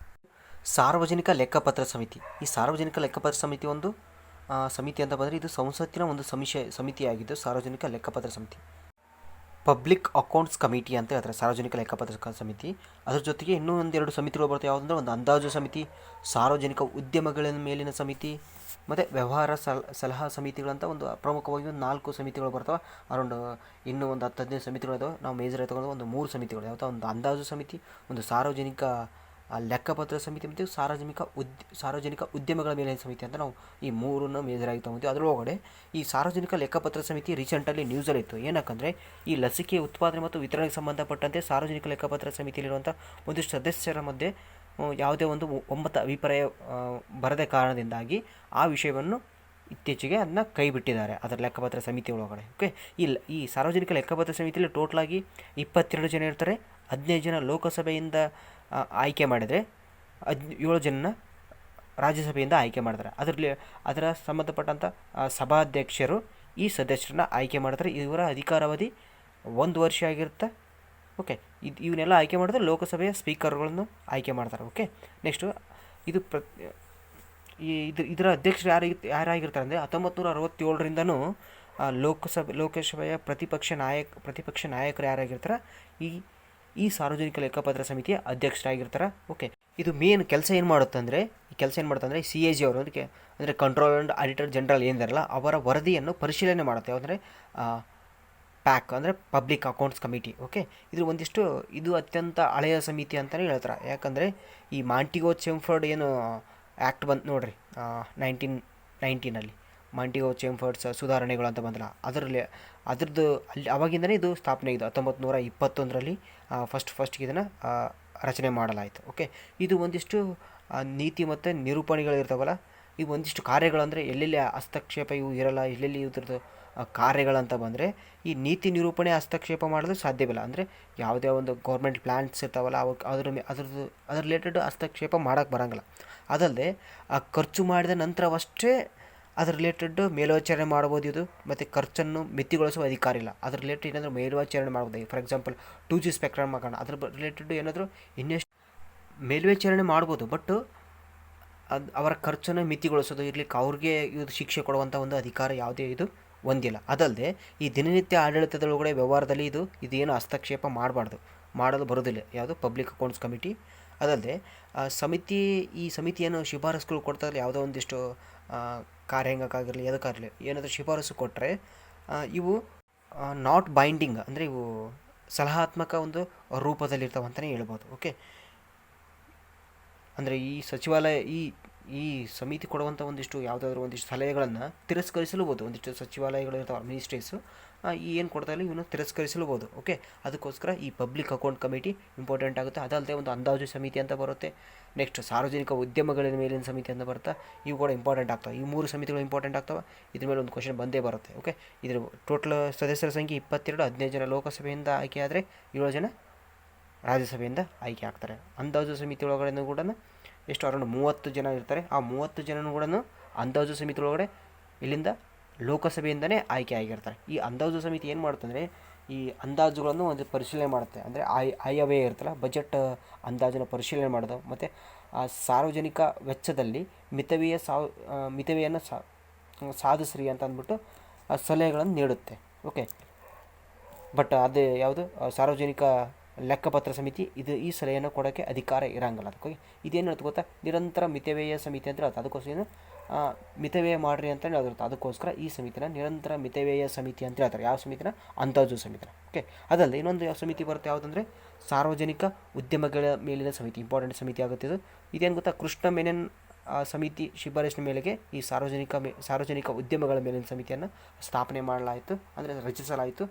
ಸಾರ್ವಜನಿಕ ಲೆಕ್ಕಪತ್ರ ಸಮಿತಿ. ಈ ಸಾರ್ವಜನಿಕ ಲೆಕ್ಕಪತ್ರ ಸಮಿತಿ ಒಂದು ಸಮಿತಿ ಅಂತ ಬಂದರೆ ಇದು ಸಂಸತ್ತಿನ ಒಂದು ಸಮಿತಿಯಾಗಿದ್ದು ಸಾರ್ವಜನಿಕ ಲೆಕ್ಕಪತ್ರ ಸಮಿತಿ. ಪಬ್ಲಿಕ್ ಅಕೌಂಟ್ಸ್ ಕಮಿಟಿ ಅಂತ ಹೇಳ್ತಾರೆ ಸಾರ್ವಜನಿಕ ಲೆಕ್ಕಪತ್ರ ಸಮಿತಿ. ಅದ್ರ ಜೊತೆಗೆ ಇನ್ನೂ 1-2 ಸಮಿತಿಗಳು ಬರ್ತವೆ. ಯಾವುದಂದ್ರೆ ಒಂದು ಅಂದಾಜು ಸಮಿತಿ, ಸಾರ್ವಜನಿಕ ಉದ್ಯಮಗಳ ಮೇಲಿನ ಸಮಿತಿ ಮತ್ತು ವ್ಯವಹಾರ ಸಲಹಾ ಸಮಿತಿಗಳಂತ ಒಂದು ಪ್ರಮುಖವಾಗಿ 4 ಸಮಿತಿಗಳು ಬರ್ತವೆ. ಅರೌಂಡ್ ಇನ್ನೂ ಒಂದು 10-15 ಸಮಿತಿಗಳು ಇದಾವೆ. ನಾವು ಮೇಜರ್ ಆಗಿ ತಗೊಂಡು ಒಂದು 3 ಸಮಿತಿಗಳು ಯಾವ್ದು, ಒಂದು ಅಂದಾಜು ಸಮಿತಿ, ಒಂದು ಸಾರ್ವಜನಿಕ ಲೆಕ್ಕಪತ್ರ ಸಮಿತಿ ಮತ್ತು ಸಾರ್ವಜನಿಕ ಉದ್ಯಮಗಳ ಮೇಲಿನ ಸಮಿತಿ ಅಂತ ನಾವು ಈ 3 ಮೇಜರಾಗಿ ತಗೊಂತೀವಿ. ಅದರೊಳಗಡೆ ಈ ಸಾರ್ವಜನಿಕ ಲೆಕ್ಕಪತ್ರ ಸಮಿತಿ ರೀಸೆಂಟಲ್ಲಿ ನ್ಯೂಸಲ್ಲಿತ್ತು. ಏನಕ್ಕಂದರೆ ಈ ಲಸಿಕೆ ಉತ್ಪಾದನೆ ಮತ್ತು ವಿತರಣೆಗೆ ಸಂಬಂಧಪಟ್ಟಂತೆ ಸಾರ್ವಜನಿಕ ಲೆಕ್ಕಪತ್ರ ಸಮಿತಿಯಲ್ಲಿರುವಂಥ ಒಂದಿಷ್ಟು ಸದಸ್ಯರ ಮಧ್ಯೆ ಯಾವುದೇ ಒಂದು ಒಮ್ಮತ ಅಭಿಪ್ರಾಯ ಬರದ ಕಾರಣದಿಂದಾಗಿ ಆ ವಿಷಯವನ್ನು ಇತ್ತೀಚೆಗೆ ಅದನ್ನ ಕೈ ಬಿಟ್ಟಿದ್ದಾರೆ ಅದರ ಲೆಕ್ಕಪತ್ರ ಸಮಿತಿ ಒಳಗಡೆ. ಓಕೆ, ಈ ಸಾರ್ವಜನಿಕ ಲೆಕ್ಕಪತ್ರ ಸಮಿತಿಯಲ್ಲಿ ಟೋಟಲಾಗಿ 22 ಜನ ಇರ್ತಾರೆ. 15 ಜನ ಲೋಕಸಭೆಯಿಂದ ಆಯ್ಕೆ ಮಾಡಿದರೆ 7 ಜನ ರಾಜ್ಯಸಭೆಯಿಂದ ಆಯ್ಕೆ ಮಾಡ್ತಾರೆ. ಅದರ ಸಂಬಂಧಪಟ್ಟಂಥ ಸಭಾಧ್ಯಕ್ಷರು ಈ ಸದಸ್ಯರನ್ನ ಆಯ್ಕೆ ಮಾಡ್ತಾರೆ. ಇವರ ಅಧಿಕಾರಾವಧಿ 1 ವರ್ಷ ಆಗಿರುತ್ತೆ. ಓಕೆ, ಇವನ್ನೆಲ್ಲ ಆಯ್ಕೆ ಮಾಡಿದ್ರೆ ಲೋಕಸಭೆಯ ಸ್ಪೀಕರ್ಗಳನ್ನು ಆಯ್ಕೆ ಮಾಡ್ತಾರೆ. ಓಕೆ, ನೆಕ್ಸ್ಟು ಇದರ ಅಧ್ಯಕ್ಷರು ಯಾರಾಗಿರ್ತಾರೆ ಅಂದರೆ 1967ರಿಂದನೂ ಲೋಕಸಭೆಯ ಪ್ರತಿಪಕ್ಷ ನಾಯಕರು ಯಾರಾಗಿರ್ತಾರೆ ಈ ಸಾರ್ವಜನಿಕ ಲೆಕ್ಕಪತ್ರ ಸಮಿತಿಯ ಅಧ್ಯಕ್ಷರಾಗಿರ್ತಾರೆ. ಓಕೆ, ಇದು ಮೇನ್ ಕೆಲಸ ಏನು ಮಾಡುತ್ತಂದರೆ ಸಿ ಎ ಜಿ ಅವರು ಅದಕ್ಕೆ ಅಂದರೆ ಕಂಟ್ರೋಲ್ ಆ್ಯಂಡ್ ಆಡಿಟರ್ ಜನರಲ್ ಏನಿದಾರಲ್ಲ ಅವರ ವರದಿಯನ್ನು ಪರಿಶೀಲನೆ ಮಾಡುತ್ತೆ. ಅಂದರೆ ಪ್ಯಾಕ್ ಅಂದರೆ ಪಬ್ಲಿಕ್ ಅಕೌಂಟ್ಸ್ ಕಮಿಟಿ. ಓಕೆ, ಇದು ಅತ್ಯಂತ ಹಳೆಯ ಸಮಿತಿ ಅಂತಲೇ ಹೇಳ್ತಾರೆ. ಯಾಕಂದರೆ ಈ ಮಾಂಟಿಗೋ ಚೆಂಫರ್ಡ್ ಏನು ಆ್ಯಕ್ಟ್ ಬಂತು ನೋಡ್ರಿ 1990 ಮಾಂಟಿಗೋ ಚೆಂಫರ್ಡ್ಸ್ ಸುಧಾರಣೆಗಳು ಅಂತ ಬಂದಲ್ಲ, ಅದ್ರದ್ದು ಅಲ್ಲಿ ಅವಾಗಿಂದನೇ ಇದು ಸ್ಥಾಪನೆ ಆಗಿದೆ. 1921ರಲ್ಲಿ ಫಸ್ಟ್ಗೆ ಇದನ್ನು ರಚನೆ ಮಾಡಲಾಯಿತು. ಓಕೆ, ಇದು ನೀತಿ ಮತ್ತು ನಿರೂಪಣೆಗಳಿರ್ತಾವಲ್ಲ, ಇವು ಕಾರ್ಯಗಳು ಅಂದರೆ ಎಲ್ಲೆಲ್ಲಿ ಹಸ್ತಕ್ಷೇಪ ಇವು ಇರಲ್ಲ, ಎಲ್ಲೆಲ್ಲಿ ಇದ್ರದ್ದು ಕಾರ್ಯಗಳಂತ ಬಂದರೆ ಈ ನೀತಿ ನಿರೂಪಣೆ ಹಸ್ತಕ್ಷೇಪ ಮಾಡಲು ಸಾಧ್ಯವಿಲ್ಲ. ಅಂದರೆ ಯಾವುದೇ ಒಂದು ಗೌರ್ಮೆಂಟ್ ಪ್ಲ್ಯಾನ್ಸ್ ಇರ್ತಾವಲ್ಲ ಅದ್ರ ರಿಲೇಟೆಡ್ ಹಸ್ತಕ್ಷೇಪ ಮಾಡೋಕ್ಕೆ ಬರೋಂಗಿಲ್ಲ. ಅದಲ್ಲದೆ ಖರ್ಚು ಮಾಡಿದ ನಂತರವಷ್ಟೇ ಅದ್ರ ರಿಲೇಟೆಡ್ ಮೇಲ್ವಿಚಾರಣೆ ಮಾಡ್ಬೋದು ಇದು. ಮತ್ತು ಖರ್ಚನ್ನು ಮಿತಿಗೊಳಿಸುವ ಅಧಿಕಾರ ಇಲ್ಲ. ಅದ್ರ ರಿಲೇಟೆಡ್ ಏನಾದರೂ ಮೇಲ್ವಿಚಾರಣೆ ಮಾಡ್ಬೋದು. ಫಾರ್ ಎಕ್ಸಾಂಪಲ್ 2G ಸ್ಪೆಕ್ಟ್ರಮ್ ಹಾಕೋಣ, ಅದ್ರ ರಿಲೇಟೆಡ್ ಏನಾದರೂ ಇನ್ನೆಷ್ಟು ಮೇಲ್ವಿಚಾರಣೆ ಮಾಡ್ಬೋದು. ಬಟ್ ಅವರ ಖರ್ಚನ್ನು ಮಿತಿಗೊಳಿಸೋದು ಇರಲಿಕ್ಕೆ ಅವ್ರಿಗೆ ಇದು ಶಿಕ್ಷೆ ಕೊಡುವಂಥ ಒಂದು ಅಧಿಕಾರ ಯಾವುದೇ ಇದು ಹೊಂದಿಲ್ಲ. ಅದಲ್ಲದೆ ಈ ದಿನನಿತ್ಯ ಆಡಳಿತದೊಳಗಡೆ ವ್ಯವಹಾರದಲ್ಲಿ ಇದೇನು ಹಸ್ತಕ್ಷೇಪ ಮಾಡಲು ಬರೋದಿಲ್ಲ ಯಾವುದು ಪಬ್ಲಿಕ್ ಅಕೌಂಟ್ಸ್ ಕಮಿಟಿ. ಅದಲ್ಲದೆ ಈ ಸಮಿತಿಯನ್ನು ಶಿಫಾರಸುಗಳು ಕೊಡ್ತಾರೆ. ಯಾವುದೋ ಒಂದಿಷ್ಟು ಕಾರ್ಯಾಂಗಕ್ಕಾಗಿರಲಿ ಯಾವುದಕ್ಕಾಗಿರಲಿ ಏನಾದರೂ ಶಿಫಾರಸು ಕೊಟ್ಟರೆ ಇವು ನಾಟ್ ಬೈಂಡಿಂಗ್, ಅಂದರೆ ಇವು ಸಲಹಾತ್ಮಕ ಒಂದು ರೂಪದಲ್ಲಿರ್ತಾವೆ ಅಂತಲೇ ಹೇಳ್ಬೋದು. ಓಕೆ, ಅಂದರೆ ಈ ಸಚಿವಾಲಯ ಈ ಸಮಿತಿ ಕೊಡುವಂಥ ಯಾವುದಾದ್ರೂ ಒಂದಿಷ್ಟು ಸಲಹೆಗಳನ್ನು ತಿರಸ್ಕರಿಸಲೂಬೋದು. ಒಂದಿಷ್ಟು ಸಚಿವಾಲಯಗಳು ಇರ್ತಾವೆ, ಮಿನಿಸ್ಟ್ರೀಸು ಏನು ಕೊಡ್ತಾಯಿಲ್ಲ ಇವನ್ನ ತಿರಸ್ಕರಿಸಲೂಬೋದು. ಓಕೆ, ಅದಕ್ಕೋಸ್ಕರ ಈ ಪಬ್ಲಿಕ್ ಅಕೌಂಟ್ ಕಮಿಟಿ ಇಂಪಾರ್ಟೆಂಟ್ ಆಗುತ್ತೆ. ಅದಲ್ಲದೆ ಒಂದು ಅಂದಾಜು ಸಮಿತಿ ಅಂತ ಬರುತ್ತೆ. ನೆಕ್ಸ್ಟ್ ಸಾರ್ವಜನಿಕ ಉದ್ಯಮಗಳ ಮೇಲಿನ ಸಮಿತಿ ಅಂತ ಬರುತ್ತೆ. ಇವು ಕೂಡ ಇಂಪಾರ್ಟೆಂಟ್ ಆಗ್ತವೆ. ಈ 3 ಸಮಿತಿಗಳು ಇಂಪಾರ್ಟೆಂಟ್ ಆಗ್ತವೆ. ಇದ್ರ ಮೇಲೆ ಒಂದು ಕ್ವಶನ್ ಬಂದೇ ಬರುತ್ತೆ. ಓಕೆ, ಇದ್ರ ಟೋಟಲ್ ಸದಸ್ಯರ ಸಂಖ್ಯೆ 22, 15 ಜನ ಲೋಕಸಭೆಯಿಂದ ಆಯ್ಕೆ ಆದರೆ 7 ಜನ ರಾಜ್ಯಸಭೆಯಿಂದ ಆಯ್ಕೆ ಆಗ್ತಾರೆ. ಅಂದಾಜು ಸಮಿತಿ ಒಳಗಡೆ ಕೂಡ ಎಷ್ಟು ಅರೌಂಡ್ 30 ಜನ ಇರ್ತಾರೆ. ಆ 30 ಜನನೂ ಕೂಡ ಅಂದಾಜು ಸಮಿತಿ ಒಳಗಡೆ ಇಲ್ಲಿಂದ ಲೋಕಸಭೆಯಿಂದನೇ ಆಯ್ಕೆ ಆಗಿರ್ತಾರೆ. ಈ ಅಂದಾಜು ಸಮಿತಿ ಏನು ಮಾಡುತ್ತಂದರೆ ಈ ಅಂದಾಜುಗಳನ್ನು ಒಂದು ಪರಿಶೀಲನೆ ಮಾಡುತ್ತೆ. ಅಂದರೆ ಆಯವ್ಯಯ ಇರ್ತಲ್ಲ, ಬಜೆಟ್ ಅಂದಾಜನ್ನು ಪರಿಶೀಲನೆ ಮಾಡೋದು, ಮತ್ತು ಸಾರ್ವಜನಿಕ ವೆಚ್ಚದಲ್ಲಿ ಮಿತವ್ಯಯನ್ನು ಸಾಧಿಸ್ರಿ ಅಂತ ಅಂದ್ಬಿಟ್ಟು ಸಲಹೆಗಳನ್ನು ನೀಡುತ್ತೆ. ಓಕೆ, ಬಟ್ ಅದೇ ಯಾವುದು ಸಾರ್ವಜನಿಕ ಲೆಕ್ಕಪತ್ರ ಸಮಿತಿ ಈ ಸಲಹೆಯನ್ನು ಕೊಡೋಕ್ಕೆ ಅಧಿಕಾರ ಇರೋಂಗಿಲ್ಲ. ಅದಕ್ಕೆ ಇದೇನು ಹೇಳ್ತು ಗೊತ್ತಾ, ನಿರಂತರ ಮಿತವ್ಯಯ ಸಮಿತಿ ಅಂತ ಹೇಳ್ತಾರೆ. ಅದಕ್ಕೋಸ್ಕರ ಮಿತವ್ಯಯ ಮಾಡಿರಿ ಅಂತ ಹೇಳಿರುತ್ತೆ. ಅದಕ್ಕೋಸ್ಕರ ಈ ಸಮಿತಿನ ನಿರಂತರ ಮಿತವ್ಯಯ ಸಮಿತಿ ಅಂತ ಹೇಳ್ತಾರೆ. ಯಾವ ಸಮಿತಿನ? ಅಂದಾಜು ಸಮಿತಿನ. ಓಕೆ, ಅದಲ್ಲದೆ ಇನ್ನೊಂದು ಯಾವ ಸಮಿತಿ ಬರುತ್ತೆ, ಯಾವುದಂದರೆ ಸಾರ್ವಜನಿಕ ಉದ್ಯಮಗಳ ಮೇಲಿನ ಸಮಿತಿ. ಇಂಪಾರ್ಟೆಂಟ್ ಸಮಿತಿ ಆಗುತ್ತೆ ಇದು. ಇದೇನು ಗೊತ್ತಾ, ಕೃಷ್ಣ ಮೆನನ್ ಸಮಿತಿ ಶಿಫಾರಸಿನ ಮೇಲೆಗೆ ಈ ಸಾರ್ವಜನಿಕ ಉದ್ಯಮಗಳ ಮೇಲಿನ ಸಮಿತಿಯನ್ನು ಸ್ಥಾಪನೆ ಮಾಡಲಾಯಿತು, ಅಂದರೆ ರಚಿಸಲಾಯಿತು.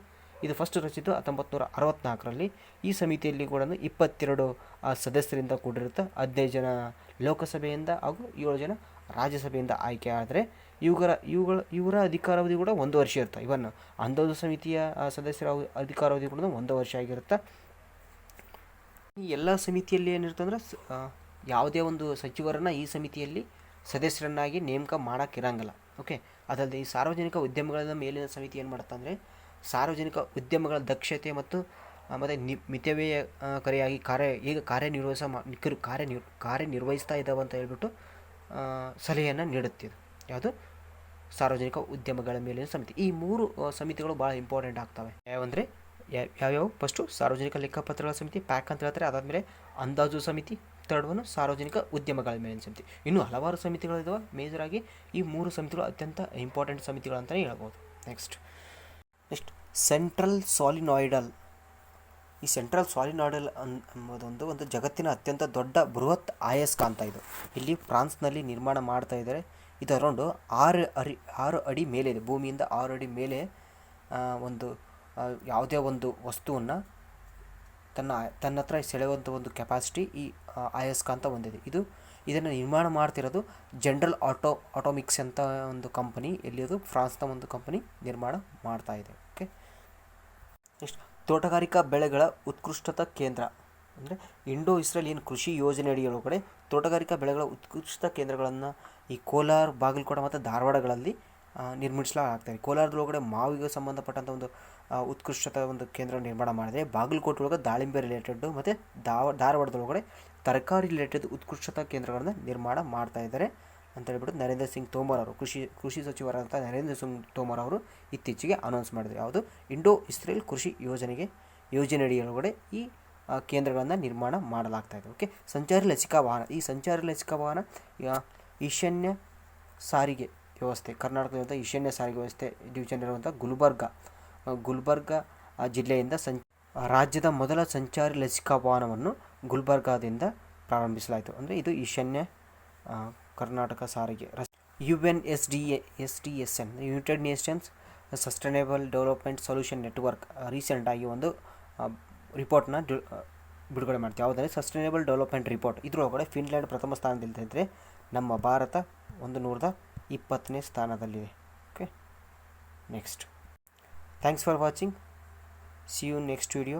ಇದು ಫಸ್ಟ್ ರಚಿತು 1964ರಲ್ಲಿ. ಈ ಸಮಿತಿಯಲ್ಲಿ ಕೂಡ 22 ಸದಸ್ಯರಿಂದ ಕೂಡಿರುತ್ತೆ. 15 ಜನ ಲೋಕಸಭೆಯಿಂದ ಹಾಗೂ 7 ಜನ ರಾಜ್ಯಸಭೆಯಿಂದ ಆಯ್ಕೆ ಆದರೆ ಇವರ ಅಧಿಕಾರಾವಧಿ ಕೂಡ 1 ವರ್ಷ ಇರುತ್ತೆ. ಇವನ್ ಅಂದಾಜು ಸಮಿತಿಯ ಸದಸ್ಯರ ಅಧಿಕಾರಾವಧಿ ಕೂಡ 1 ವರ್ಷ ಆಗಿರುತ್ತೆ. ಈ ಎಲ್ಲ ಸಮಿತಿಯಲ್ಲಿ ಏನಿರುತ್ತೆ ಅಂದರೆ ಯಾವುದೇ ಒಂದು ಸಚಿವರನ್ನು ಈ ಸಮಿತಿಯಲ್ಲಿ ಸದಸ್ಯರನ್ನಾಗಿ ನೇಮಕ ಮಾಡೋಕ್ಕಿರಂಗಿಲ್ಲ. ಓಕೆ, ಅದಲ್ಲದೆ ಈ ಸಾರ್ವಜನಿಕ ಉದ್ಯಮಗಳ ಮೇಲಿನ ಸಮಿತಿ ಏನು ಮಾಡುತ್ತೆ ಅಂದರೆ ಸಾರ್ವಜನಿಕ ಉದ್ಯಮಗಳ ದಕ್ಷತೆ ಮತ್ತು ಮಿತವ್ಯಯಕಾರಿಯಾಗಿ ಕಾರ್ಯನಿರ್ವಹಿಸ್ತಾ ಇದ್ದಾವೆ ಅಂತ ಹೇಳ್ಬಿಟ್ಟು ಸಲಹೆಯನ್ನು ನೀಡುತ್ತಿದೆ. ಯಾವುದು? ಸಾರ್ವಜನಿಕ ಉದ್ಯಮಗಳ ಮೇಲಿನ ಸಮಿತಿ. ಈ 3 ಸಮಿತಿಗಳು ಭಾಳ ಇಂಪಾರ್ಟೆಂಟ್ ಆಗ್ತವೆ. ಯಾವಂದರೆ ಯಾವ್ಯಾವ? ಫಸ್ಟು ಸಾರ್ವಜನಿಕ ಲೆಕ್ಕಪತ್ರಗಳ ಸಮಿತಿ, ಪ್ಯಾಕ್ ಅಂತ ಹೇಳ್ತಾರೆ. ಅದಾದಮೇಲೆ ಅಂದಾಜು ಸಮಿತಿ, ಥರ್ಡ್ ಒನ್ ಸಾರ್ವಜನಿಕ ಉದ್ಯಮಗಳ ಮೇಲಿನ ಸಮಿತಿ. ಇನ್ನೂ ಹಲವಾರು ಸಮಿತಿಗಳಿದ್ದಾವೆ. ಮೇಜರಾಗಿ ಈ 3 ಸಮಿತಿಗಳು ಅತ್ಯಂತ ಇಂಪಾರ್ಟೆಂಟ್ ಸಮಿತಿಗಳು ಅಂತಲೇ ಹೇಳ್ಬೋದು. Next central solenoidal. ಈ ಸೆಂಟ್ರಲ್ ಸಾಲಿನಾಯ್ಡಲ್ ಅನ್ನೋದೊಂದು ಜಗತ್ತಿನ ಅತ್ಯಂತ ದೊಡ್ಡ ಬೃಹತ್ ಅಯಸ್ಕಾಂತ. ಇದು ಇಲ್ಲಿ ಫ್ರಾನ್ಸ್ನಲ್ಲಿ ನಿರ್ಮಾಣ ಮಾಡ್ತಾ ಇದ್ದಾರೆ. ಇದು ಅರೌಂಡು 6 ಅಡಿ ಮೇಲೆ ಇದೆ. ಭೂಮಿಯಿಂದ 6 ಅಡಿ ಮೇಲೆ ಯಾವುದೇ ಒಂದು ವಸ್ತುವನ್ನು ತನ್ನ ಹತ್ರ ಸೆಳೆಯುವಂಥ ಒಂದು ಕೆಪಾಸಿಟಿ ಈ ಅಯಸ್ಕಾಂತ ಹೊಂದಿದೆ. ಇದನ್ನು ನಿರ್ಮಾಣ ಮಾಡ್ತಿರೋದು ಜನರಲ್ ಆಟೋಮಿಕ್ಸ್ ಅಂತ ಒಂದು ಕಂಪನಿ. ಎಲ್ಲಿಯದು? ಫ್ರಾನ್ಸ್ನ ಒಂದು ಕಂಪನಿ ನಿರ್ಮಾಣ ಮಾಡ್ತಾ ಇದೆ. ಓಕೆ, ನೆಕ್ಸ್ಟ್ ತೋಟಗಾರಿಕಾ ಬೆಳೆಗಳ ಉತ್ಕೃಷ್ಟತಾ ಕೇಂದ್ರ. ಅಂದರೆ ಇಂಡೋ ಇಸ್ರೇಲ್ ಏನು ಕೃಷಿ ಯೋಜನೆ ಅಡಿಯೊಳಗಡೆ ತೋಟಗಾರಿಕಾ ಬೆಳೆಗಳ ಉತ್ಕೃಷ್ಟ ಕೇಂದ್ರಗಳನ್ನು ಈ ಕೋಲಾರ, ಬಾಗಲಕೋಟೆ ಮತ್ತು ಧಾರವಾಡಗಳಲ್ಲಿ ನಿರ್ಮಿಸಲಾಗ್ತಾಯಿದೆ. ಕೋಲಾರದೊಳಗಡೆ ಮಾವಿಗೆ ಸಂಬಂಧಪಟ್ಟಂಥ ಒಂದು ಉತ್ಕೃಷ್ಟತೆ ಒಂದು ಕೇಂದ್ರ ನಿರ್ಮಾಣ ಮಾಡಿದೆ. ಬಾಗಲಕೋಟೆ ಒಳಗೆ ದಾಳಿಂಬೆ ರಿಲೇಟೆಡ್ ಮತ್ತು ಧಾರವಾಡದೊಳಗಡೆ ತರಕಾರಿ ರಿಲೇಟೆಡ್ ಉತ್ಕೃಷ್ಟತಾ ಕೇಂದ್ರಗಳನ್ನು ನಿರ್ಮಾಣ ಮಾಡ್ತಾ ಇದ್ದಾರೆ ಅಂತ ಹೇಳ್ಬಿಟ್ಟು ನರೇಂದ್ರ ಸಿಂಗ್ ತೋಮರ್ ಅವರು, ಕೃಷಿ ಸಚಿವರಾದಂಥ ನರೇಂದ್ರ ಸಿಂಗ್ ತೋಮರ್ ಅವರು ಇತ್ತೀಚೆಗೆ ಅನೌನ್ಸ್ ಮಾಡಿದರು. ಯಾವುದು? ಇಂಡೋ ಇಸ್ರೇಲ್ ಕೃಷಿ ಯೋಜನೆ ಅಡಿಯೊಳಗಡೆ ಈ ಕೇಂದ್ರಗಳನ್ನು ನಿರ್ಮಾಣ ಮಾಡಲಾಗ್ತಾಯಿದೆ. ಓಕೆ, ಸಂಚಾರಿ ಲಸಿಕಾ ವಾಹನ. ಈ ಸಂಚಾರಿ ಲಸಿಕಾ ವಾಹನ ಈಶಾನ್ಯ ಸಾರಿಗೆ ವ್ಯವಸ್ಥೆ, ಕರ್ನಾಟಕದ ಈಶಾನ್ಯ ಸಾರಿಗೆ ವ್ಯವಸ್ಥೆ ಡಿವಿಷನ್ ಇರುವಂಥ ಗುಲ್ಬರ್ಗ ಜಿಲ್ಲೆಯಿಂದ ರಾಜ್ಯದ ಮೊದಲ ಸಂಚಾರಿ ಲಸಿಕಾ ವಾಹನವನ್ನು ಗುಲ್ಬರ್ಗಾದಿಂದ ಪ್ರಾರಂಭಿಸಲಾಯಿತು. ಅಂದರೆ ಇದು ಈಶಾನ್ಯ ಕರ್ನಾಟಕ ಸಾರಿಗೆ. UNSDSN United Nations sustainable development solution network ರೀಸೆಂಟಾಗಿ ಒಂದು ರಿಪೋರ್ಟ್ನ ಬಿಡುಗಡೆ ಮಾಡ್ತೀವಿ. ಯಾವುದಂದರೆ ಸಸ್ಟೈನೇಬಲ್ ಡೆವಲಪ್ಮೆಂಟ್ ರಿಪೋರ್ಟ್. ಇದರೊಳಗಡೆ ಫಿನ್ಲ್ಯಾಂಡ್ ಪ್ರಥಮ ಸ್ಥಾನದಲ್ಲಿದ್ದರೆ ನಮ್ಮ ಭಾರತ 120ನೇ ಸ್ಥಾನದಲ್ಲಿದೆ. Okay, next. Thanks for watching. See you next video.